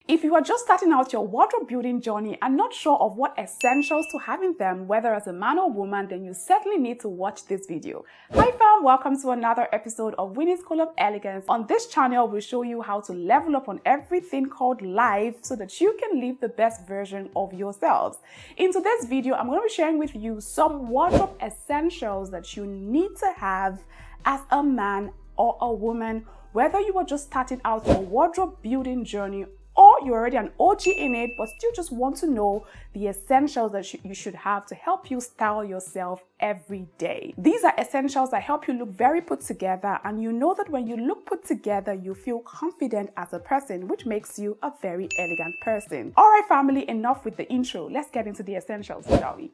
If you are just starting out your wardrobe building journey and not sure of what essentials to have in them, whether as a man or woman, then you certainly need to watch this video. Hi fam, welcome to another episode of Winnie's School of Elegance. On this channel, we'll show you how to level up on everything called life so that you can live the best version of yourselves. In today's video, I'm going to be sharing with you some wardrobe essentials that you need to have as a man or a woman, whether you are just starting out your wardrobe building journey or you're already an OG in it, but still just want to know the essentials that you should have to help you style yourself every day. These are essentials that help you look very put together, and you know that when you look put together, you feel confident as a person, which makes you a very elegant person. All right, family, enough with the intro. Let's get into the essentials, shall we?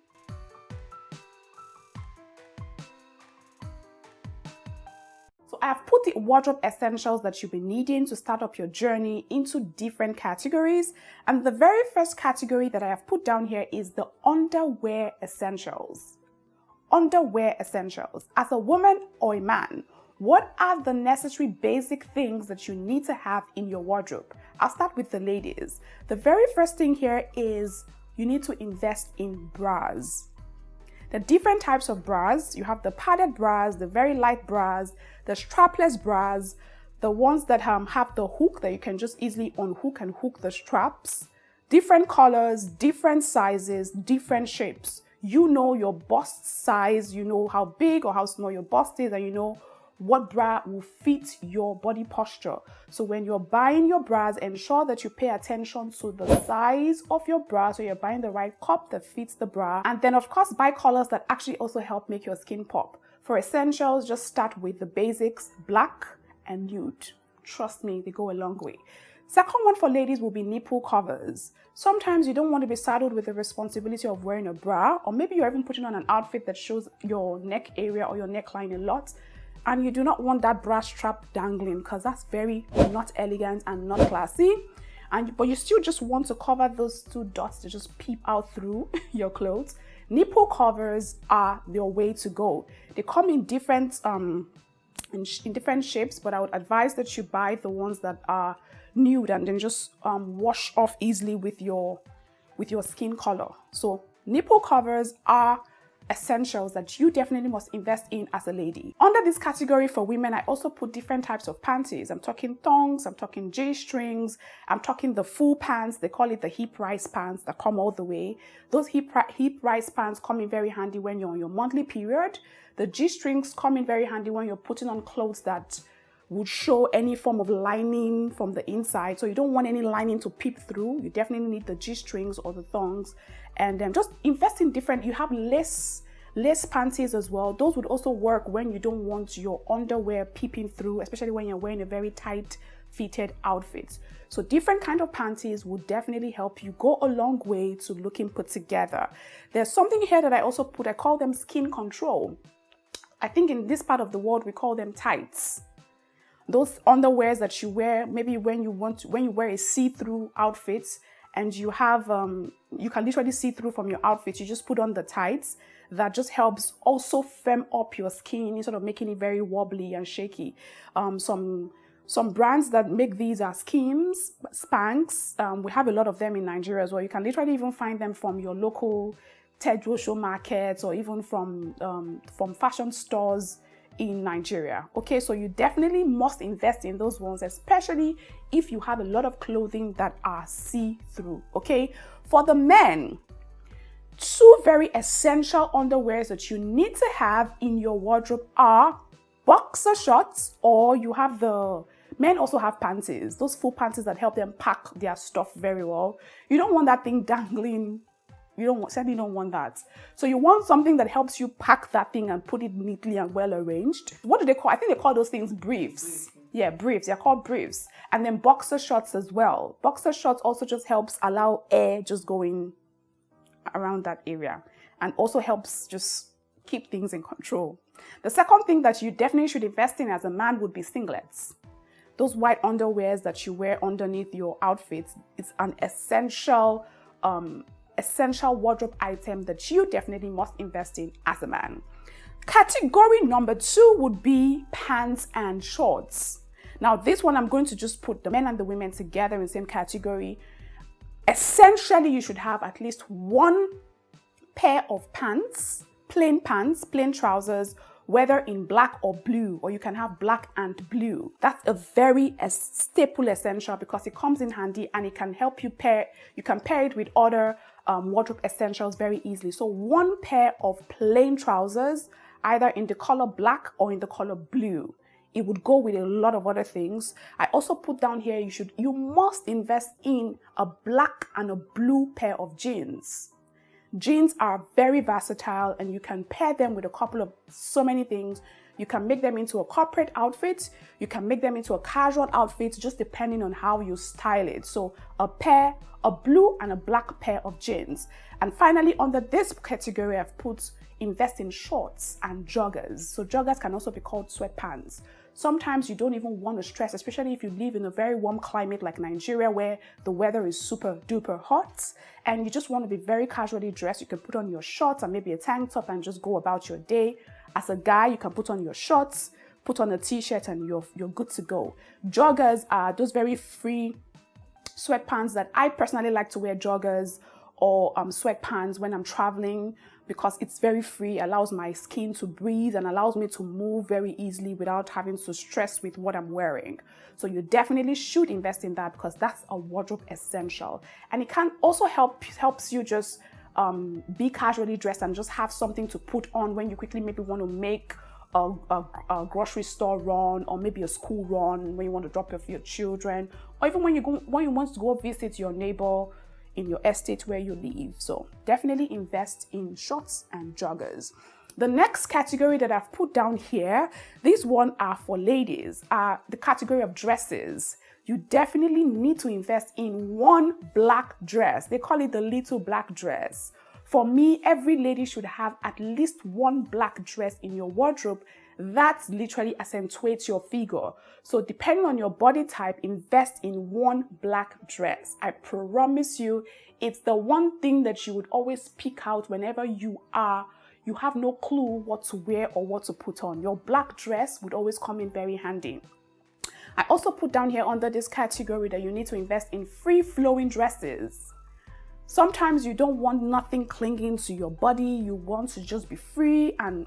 I have put the wardrobe essentials that you'll be needing to start up your journey into different categories. And the very first category that I have put down here is the underwear essentials. Underwear essentials. As a woman or a man, what are the necessary basic things that you need to have in your wardrobe? I'll start with the ladies. The very first thing here is you need to invest in bras. The different types of bras. You have the padded bras, the very light bras, the strapless bras, the ones that have the hook that you can just easily unhook and hook the straps. Different colors, different sizes, different shapes. You know your bust size, you know how big or how small your bust is, and you know what bra will fit your body posture. So when you're buying your bras, ensure that you pay attention to the size of your bra, so you're buying the right cup that fits the bra. And then of course buy colors that actually also help make your skin pop. For essentials, just start with the basics, black and nude. Trust me, they go a long way. Second one for ladies will be nipple covers. Sometimes you don't want to be saddled with the responsibility of wearing a bra, or maybe you're even putting on an outfit that shows your neck area or your neckline a lot, and you do not want that bra strap dangling, because that's very not elegant and not classy. But you still just want to cover those two dots to just peep out through your clothes. Nipple covers are your way to go. They come in different different shapes, but I would advise that you buy the ones that are nude and then just wash off easily with your skin color. So nipple covers are essentials that you definitely must invest in as a lady. Under this category for women, I also put different types of panties. I'm talking thongs, I'm talking G-strings, I'm talking the full pants. They call it the hip rise pants that come all the way. Those hip rise pants come in very handy when you're on your monthly period. The G-strings come in very handy when you're putting on clothes that would show any form of lining from the inside. So you don't want any lining to peep through. You definitely need the G-strings or the thongs. And then just invest in different, you have lace panties as well. Those would also work when you don't want your underwear peeping through, especially when you're wearing a very tight fitted outfit. So different kind of panties would definitely help you go a long way to looking put together. There's something here that I also put, I call them skin control. I think in this part of the world, we call them tights. Those underwears that you wear, maybe when you wear a see-through outfit, and you have, you can literally see through from your outfit. You just put on the tights. That just helps also firm up your skin instead of making it very wobbly and shaky. Some brands that make these are Skims, Spanx. We have a lot of them in Nigeria as well. You can literally even find them from your local Ted Show markets or even from fashion stores in Nigeria. Okay, so you definitely must invest in those ones, especially if you have a lot of clothing that are see-through. Okay, for the men, two very essential underwears that you need to have in your wardrobe are boxer shorts, or you have the men also have panties, those full panties that help them pack their stuff very well. You don't want that thing dangling. Certainly don't want that. So you want something that helps you pack that thing and put it neatly and well arranged. What do they call? I think they call those things briefs. Yeah, briefs. They're called briefs. And then boxer shorts as well. Boxer shorts also just helps allow air just going around that area, and also helps just keep things in control. The second thing that you definitely should invest in as a man would be singlets. Those white underwears that you wear underneath your outfits. It's an essential wardrobe item that you definitely must invest in as a man. Category number 2 would be pants and shorts. Now, this one, I'm going to just put the men and the women together in the same category. Essentially, you should have at least one pair of pants, plain trousers, whether in black or blue, or you can have black and blue. That's a very staple essential because it comes in handy and it can help you pair it with other wardrobe essentials very easily. So one pair of plain trousers, either in the color black or in the color blue. It would go with a lot of other things. I also put down here, you must invest in a black and a blue pair of jeans. Jeans are very versatile and you can pair them with a couple of so many things. You can make them into a corporate outfit. You can make them into a casual outfit, just depending on how you style it. So a blue and a black pair of jeans. And finally, under this category, I've put invest in shorts and joggers. So joggers can also be called sweatpants. Sometimes you don't even want to stress, especially if you live in a very warm climate like Nigeria where the weather is super duper hot and you just want to be very casually dressed. You can put on your shorts and maybe a tank top and just go about your day. As a guy, you can put on your shorts, put on a t-shirt and you're good to go. Joggers are those very free sweatpants that I personally like to wear, joggers or sweatpants when I'm traveling, because it's very free, allows my skin to breathe and allows me to move very easily without having to stress with what I'm wearing. So you definitely should invest in that because that's a wardrobe essential. And it can also helps you just be casually dressed and just have something to put on when you quickly maybe want to make a grocery store run, or maybe a school run when you want to drop off your children, or even when you want to go visit your neighbor in your estate where you live. So definitely invest in shorts and joggers. The next category that I've put down here, these ones are for ladies, are the category of dresses. You definitely need to invest in one black dress. They call it the little black dress. For me, every lady should have at least one black dress in your wardrobe that literally accentuates your figure. So depending on your body type, invest in one black dress. I promise you, it's the one thing that you would always pick out whenever you have no clue what to wear or what to put on. Your black dress would always come in very handy. I also put down here under this category that you need to invest in free-flowing dresses. Sometimes you don't want nothing clinging to your body. You want to just be free. And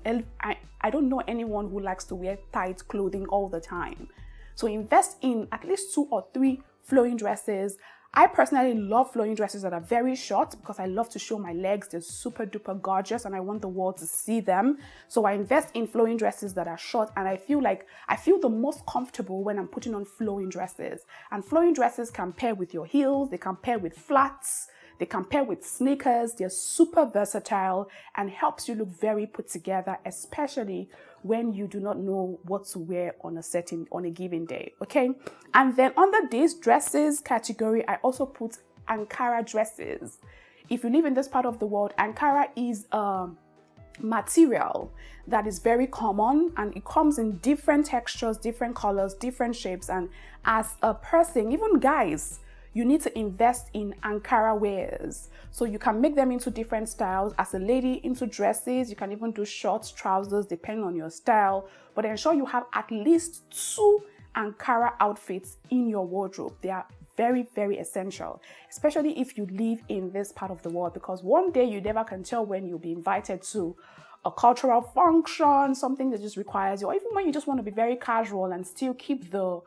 I don't know anyone who likes to wear tight clothing all the time. So invest in at least 2 or 3 flowing dresses. I personally love flowing dresses that are very short because I love to show my legs. They're super duper gorgeous and I want the world to see them. So I invest in flowing dresses that are short, and I feel the most comfortable when I'm putting on flowing dresses. And flowing dresses can pair with your heels, they can pair with flats, they can pair with sneakers. They're super versatile and helps you look very put together, especially when you do not know what to wear on a given day. Okay. And then under this dresses category, I also put Ankara dresses. If you live in this part of the world, Ankara is a material that is very common and it comes in different textures, different colors, different shapes. And as a person, even guys, you need to invest in Ankara wears. So you can make them into different styles. As a lady, into dresses, you can even do shorts, trousers, depending on your style. But ensure you have at least 2 Ankara outfits in your wardrobe. They are very, very essential, especially if you live in this part of the world, because one day you never can tell when you'll be invited to a cultural function, something that just requires you, or even when you just want to be very casual and still keep the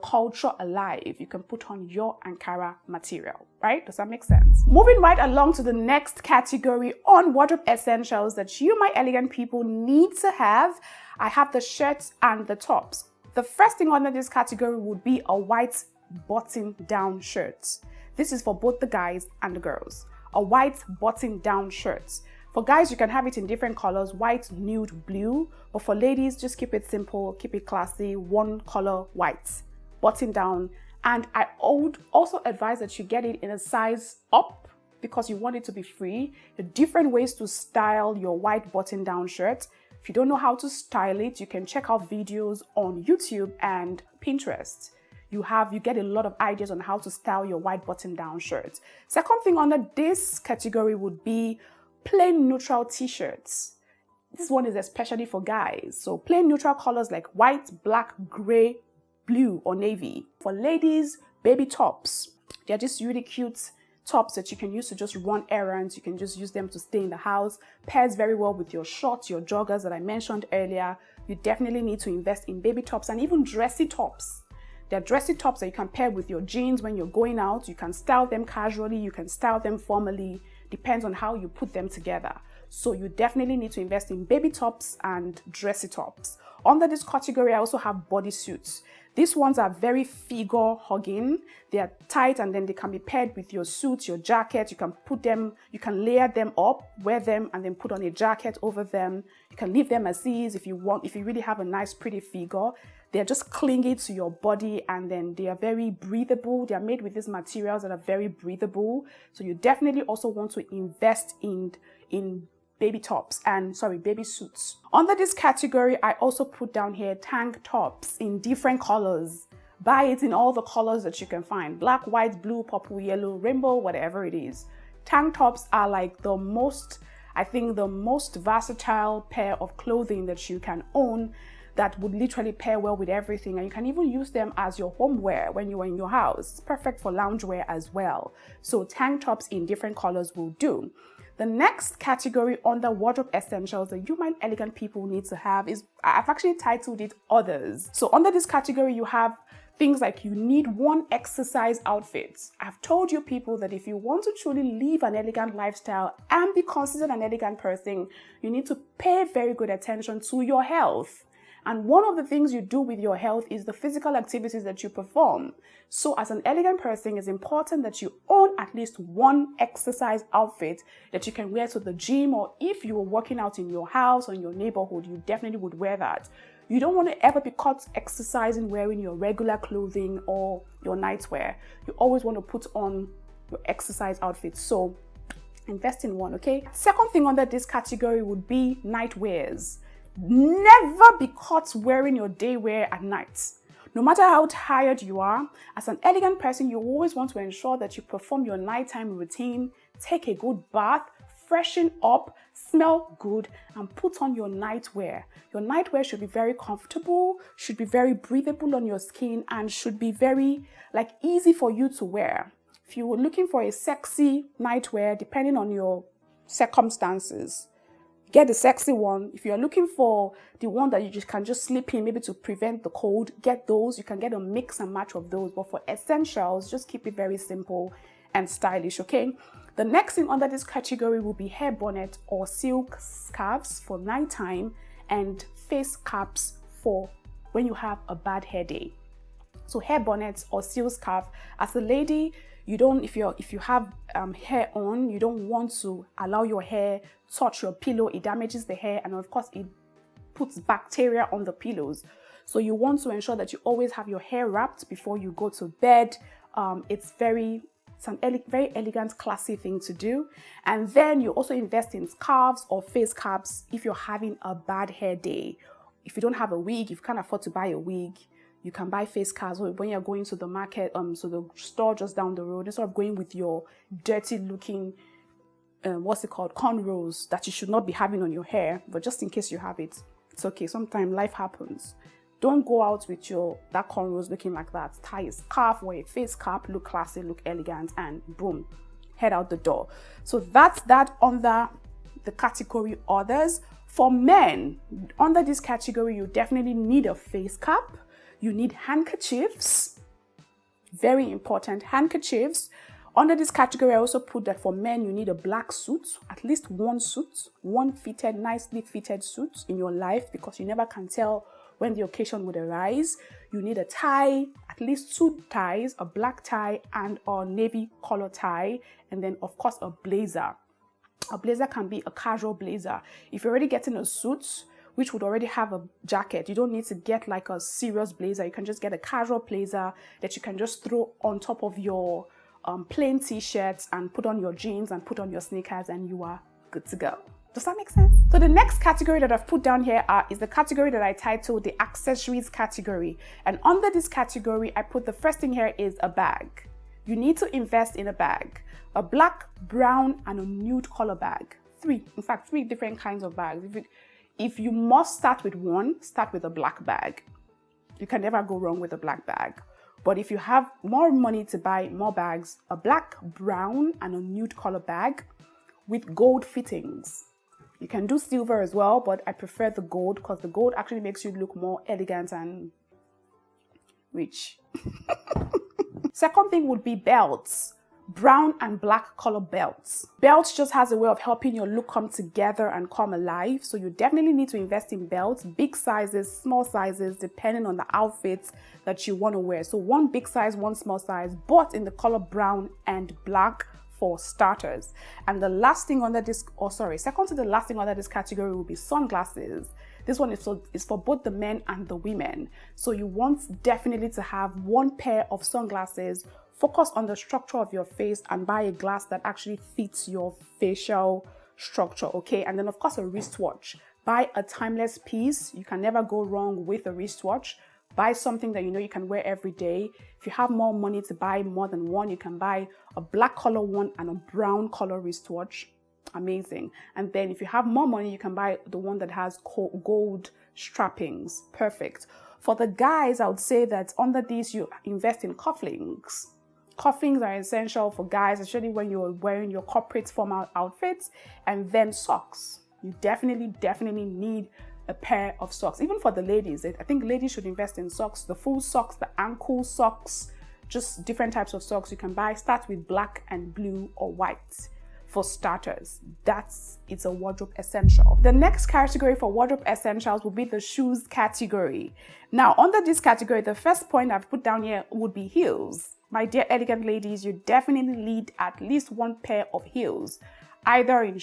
culture alive, you can put on your Ankara material, right? Does that make sense? Moving right along to the next category on wardrobe essentials that you, my elegant people, need to have, I have the shirts and the tops. The first thing under this category would be a white button-down shirt. This is for both the guys and the girls. A white button-down shirt. For guys, you can have it in different colors, white, nude, blue. But for ladies, just keep it simple, keep it classy, one color white, button down. And I would also advise that you get it in a size up because you want it to be free. The different ways to style your white button down shirt. If you don't know how to style it, you can check out videos on YouTube and Pinterest. You get a lot of ideas on how to style your white button down shirt. Second thing under this category would be plain neutral t-shirts. This one is especially for guys. So plain neutral colors like white, black, gray, blue or navy. For ladies, baby tops. They're just really cute tops that you can use to just run errands. You can just use them to stay in the house. Pairs very well with your shorts, your joggers that I mentioned earlier. You definitely need to invest in baby tops and even dressy tops. They're dressy tops that you can pair with your jeans when you're going out. You can style them casually, you can style them formally. Depends on how you put them together. So you definitely need to invest in baby tops and dressy tops. Under this category, I also have bodysuits. These ones are very figure hugging. They are tight and then they can be paired with your suits, your jacket. You can put them, you can layer them up, wear them, and then put on a jacket over them. You can leave them as is if you want, if you really have a nice, pretty figure. They're just clingy to your body and then they are very breathable. They are made with these materials that are very breathable. So you definitely also want to invest in baby tops and baby suits. Under this category, I also put down here tank tops in different colors. Buy it in all the colors that you can find. Black, white, blue, purple, yellow, rainbow, whatever it is. Tank tops are like the most versatile pair of clothing that you can own that would literally pair well with everything. And you can even use them as your homeware when you are in your house. It's perfect for loungewear as well. So tank tops in different colors will do. The next category under wardrobe essentials that you might elegant people need to have is, I've actually titled it others. So under this category, you have things like you need one exercise outfit. I've told you people that if you want to truly live an elegant lifestyle and be considered an elegant person, you need to pay very good attention to your health. And one of the things you do with your health is the physical activities that you perform. So as an elegant person, it's important that you own at least one exercise outfit that you can wear to the gym, or if you are working out in your house or in your neighborhood, you definitely would wear that. You don't want to ever be caught exercising wearing your regular clothing or your nightwear. You always want to put on your exercise outfit. So invest in one, okay? Second thing under this category would be night wears. Never be caught wearing your day wear at night. No matter how tired you are, as an elegant person, you always want to ensure that you perform your nighttime routine, take a good bath, freshen up, smell good, and put on your nightwear. Your nightwear should be very comfortable, should be very breathable on your skin, and should be very easy for you to wear. If you were looking for a sexy nightwear, depending on your circumstances, get the sexy one. If you're looking for the one that you can just sleep in, maybe to prevent the cold, get those. You can get a mix and match of those. But for essentials, just keep it very simple and stylish, okay? The next thing under this category will be hair bonnet or silk scarves for nighttime and face caps for when you have a bad hair day. So hair bonnets or silk scarf, as a lady, you don't, if you have hair on, you don't want to allow your hair touch your pillow. It damages the hair, and of course it puts bacteria on the pillows. So you want to ensure that you always have your hair wrapped before you go to bed. It's very elegant, classy thing to do. And then you also invest in scarves or face caps if you're having a bad hair day. If you don't have a wig, if you can't afford to buy a wig, you can buy face caps when you're going to the market, so the store just down the road, instead of going with your dirty looking, cornrows that you should not be having on your hair. But just in case you have it, it's okay. Sometimes life happens. Don't go out with that cornrows looking like that. Tie a scarf or a face cap, look classy, look elegant, and boom, head out the door. So that's that under the category others. For men, under this category, you definitely need a face cap. You need handkerchiefs, very important, handkerchiefs. Under this category, I also put that for men, you need a black suit, at least one suit, one nicely fitted suit in your life, because you never can tell when the occasion would arise. You need a tie, at least 2 ties, a black tie and a navy color tie, and then of course a blazer. A blazer can be a casual blazer. If you're already getting a suit, which would already have a jacket, you don't need to get like a serious blazer. You can just get a casual blazer that you can just throw on top of your plain t-shirts and put on your jeans and put on your sneakers, and you are good to go. Does that make sense? So the next category that I've put down here is the category that I titled the accessories category. And under this category, I put the first thing here is a bag. You need to invest in a bag. A black, brown, and a nude color bag. 3 different kinds of bags. If you must start with one, start with a black bag. You can never go wrong with a black bag. But if you have more money to buy more bags, a black, brown, and a nude color bag with gold fittings. You can do silver as well, but I prefer the gold because the gold actually makes you look more elegant and rich. Second thing would be belts. Brown and black color belts. Belts just has a way of helping your look come together and come alive. So you definitely need to invest in belts, big sizes, small sizes, depending on the outfits that you want to wear. So one big size, one small size, but in the color brown and black for starters. And the last thing under this, second to the last thing under this category will be sunglasses. This one is for both the men and the women. So you want definitely to have one pair of sunglasses. Focus on the structure of your face and buy a glass that actually fits your facial structure, okay? And then of course a wristwatch. Buy a timeless piece. You can never go wrong with a wristwatch. Buy something that you know you can wear every day. If you have more money to buy more than one, you can buy a black color one and a brown color wristwatch. Amazing. And then if you have more money, you can buy the one that has gold strappings. Perfect. For the guys, I would say that under these, you invest in cufflinks. Cufflinks are essential for guys, especially when you're wearing your corporate formal outfits. And then socks. You definitely need a pair of socks. Even for the ladies, I think ladies should invest in socks. The full socks, the ankle socks, just different types of socks you can buy. Start with black and blue or white. For starters, it's a wardrobe essential. The next category for wardrobe essentials will be the shoes category. Now, under this category, the first point I've put down here would be heels. My dear elegant ladies, you definitely need at least one pair of heels. Either in,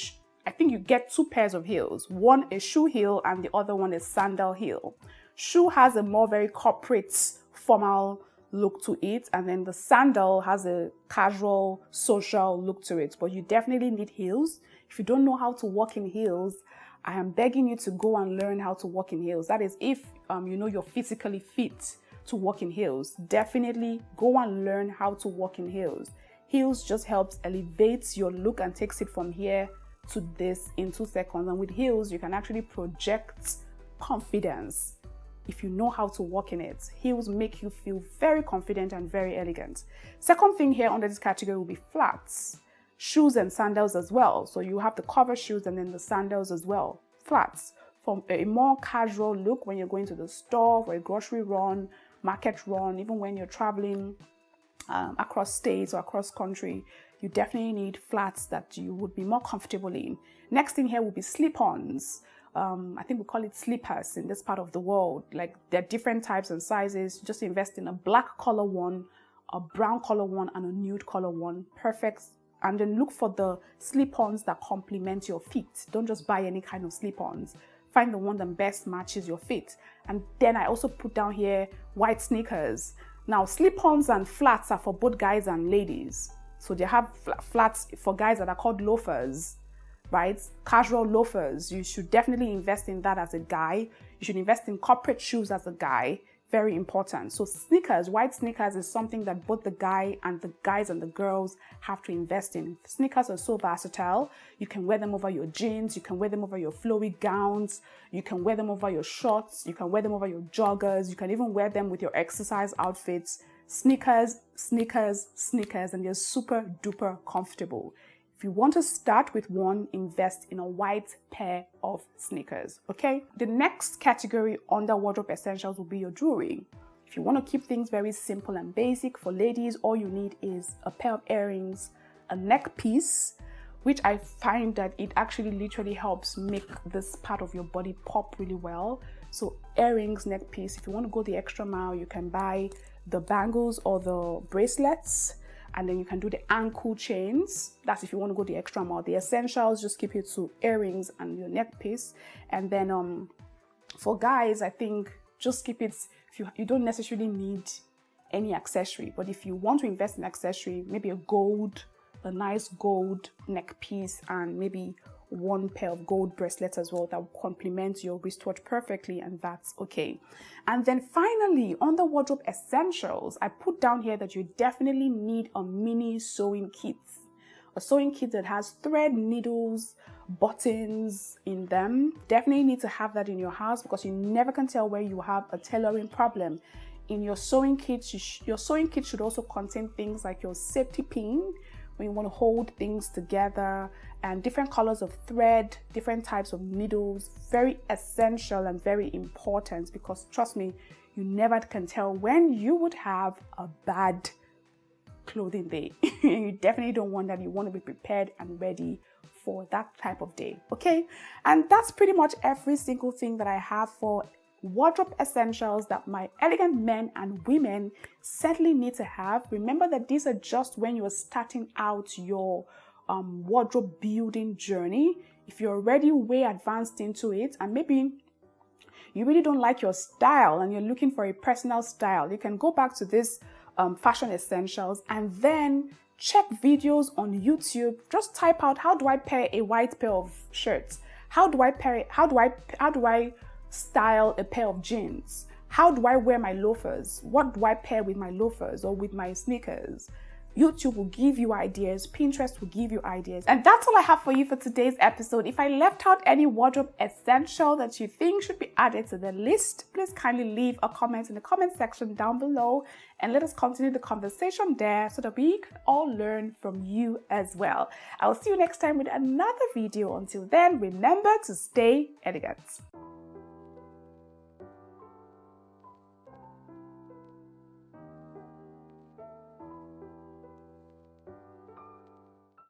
I think you get two pairs of heels. One is shoe heel and the other one is sandal heel. Shoe has a more very corporate, formal look to it, and then the sandal has a casual, social look to it. But you definitely need heels. If you don't know how to walk in heels, I am begging you to go and learn how to walk in heels. That is, if you know you're physically fit to walk in heels, definitely go and learn how to walk in heels. Heels just helps elevate your look and takes it from here to this in 2 seconds. And with heels, you can actually project confidence. If you know how to walk in it, heels make you feel very confident and very elegant. Second thing here under this category will be flats, shoes and sandals as well. So you have the cover shoes and then the sandals as well. Flats from a more casual look when you're going to the store for a grocery run, market run, even when you're traveling across states or across country, you definitely need flats that you would be more comfortable in. Next thing here will be slip-ons. I think we call it slippers in this part of the world. Like, there are different types and sizes. Just invest in a black color one, a brown color one, and a nude color one. Perfect. And then look for the slip-ons that complement your feet. Don't just buy any kind of slip-ons. Find the one that best matches your feet. And then I also put down here white sneakers. Now, slip-ons and flats are for both guys and ladies. So they have flats for guys that are called loafers, right? Casual loafers. You should definitely invest in that as a guy. You should invest in corporate shoes as a guy. Very important. So sneakers, white sneakers is something that both the guys and the girls have to invest in. Sneakers are so versatile. You can wear them over your jeans. You can wear them over your flowy gowns. You can wear them over your shorts. You can wear them over your joggers. You can even wear them with your exercise outfits. Sneakers, and they're super duper comfortable. If you want to start with one, invest in a white pair of sneakers, okay? The next category under wardrobe essentials will be your jewelry. If you want to keep things very simple and basic, for ladies, all you need is a pair of earrings, a neck piece, which I find that it actually literally helps make this part of your body pop really well. So earrings, neck piece. If you want to go the extra mile, you can buy the bangles or the bracelets. And then you can do the ankle chains. That's if you want to go the extra mile. The essentials, just keep it to earrings and your neck piece. And then for guys, I think just keep it, if you don't necessarily need any accessory. But if you want to invest in accessory, maybe a nice gold neck piece and maybe one pair of gold bracelets as well that will complement your wristwatch perfectly, and that's okay. And then finally, on the wardrobe essentials, I put down here that you definitely need a mini sewing kit. a sewing kit that has thread, needles, buttons in them. Definitely need to have that in your house because you never can tell where you have a tailoring problem. In your sewing kit, your sewing kit should also contain things like your safety pin when you want to hold things together, and different colors of thread, different types of needles. Very essential and very important, because trust me, you never can tell when you would have a bad clothing day. You definitely don't want that. You want to be prepared and ready for that type of day. Okay, and that's pretty much every single thing that I have for wardrobe essentials that my elegant men and women certainly need to have. Remember that these are just when you're starting out your wardrobe building journey. If you're already way advanced into it, and maybe you really don't like your style and you're looking for a personal style, you can go back to this fashion essentials and then check videos on YouTube. Just type out, how do I pair a white pair of shirts? How do I style a pair of jeans? How do I wear my loafers? What do I pair with my loafers or with my sneakers? YouTube will give you ideas, Pinterest will give you ideas. And that's all I have for you for today's episode. If I left out any wardrobe essential that you think should be added to the list, please kindly leave a comment in the comment section down below and let us continue the conversation there so that we can all learn from you as well. I will see you next time with another video. Until then, remember to stay elegant.